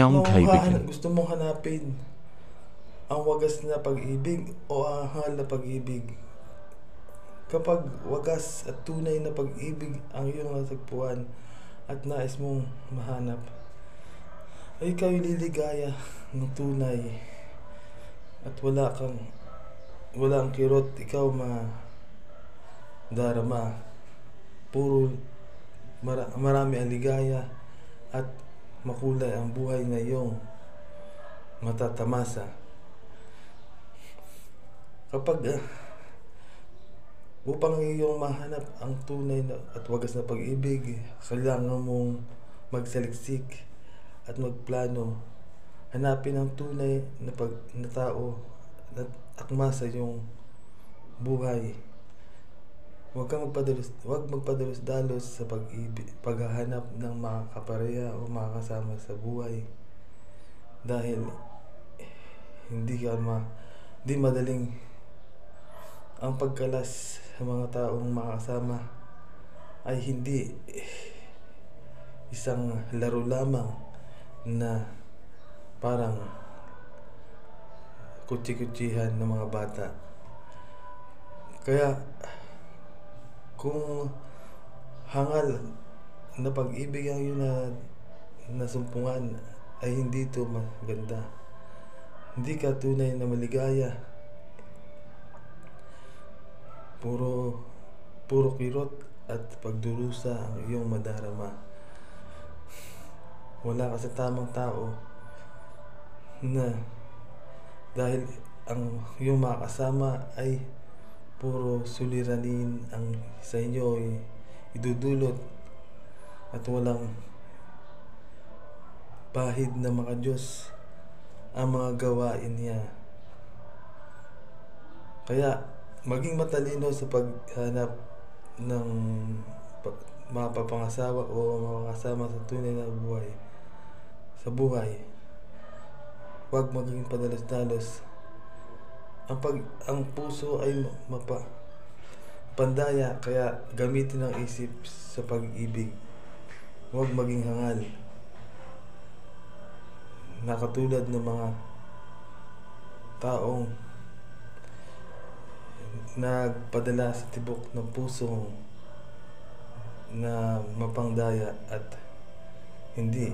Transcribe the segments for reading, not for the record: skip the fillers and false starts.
mabuhayang kaibigan. Gusto mong hanapin ang wagas na pag-ibig o ang hangal na pag-ibig? Kapag wagas at tunay na pag-ibig ang iyong natagpuan at nais mong mahanap, ay ikaw liligaya ng tunay at walang kirot, ikaw darama. Marami ang ligaya at makulay ang buhay na iyong matatamasa. Kapag upang iyong mahanap ang tunay na at wagas na pag-ibig, kailangan mong magsaliksik at magplano. Hanapin ang tunay na tao na akma sa iyong buhay. Huwag magpadalos-dalos sa paghahanap ng makakapareha o makakasama sa buhay, dahil di madaling ang pagkalas sa mga taong makakasama ay hindi isang laro lamang na parang kutsi-kutsihan ng mga bata. Kaya kung hangal na pag-ibig ang iyong nasumpungan, ay hindi ito maganda. Hindi ka tunay na maligaya. Puro kirot at pagdurusa ang iyong madarama. Wala ka sa tamang tao na dahil ang iyong makakasama ay puro suliranin ang sa inyo ay idudulot at walang bahid na makadiyos ang mga gawain niya. Kaya maging matalino sa paghanap ng mapapangasawa o makakasama sa tunay na buhay. Huwag maging padalos-dalos. Ang puso ay pandaya, kaya gamitin ang isip sa pag-ibig. Huwag maging hangal na katulad ng mga taong nagpadala sa tibok ng puso na mapangdaya at hindi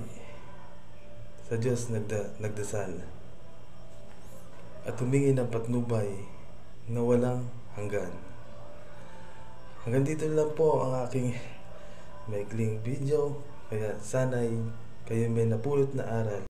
sa Diyos nagdasal at humingi ng patnubay na walang hanggan. Hanggang dito lang po ang aking maikling video, kaya sana'y kayo may napulot na aral.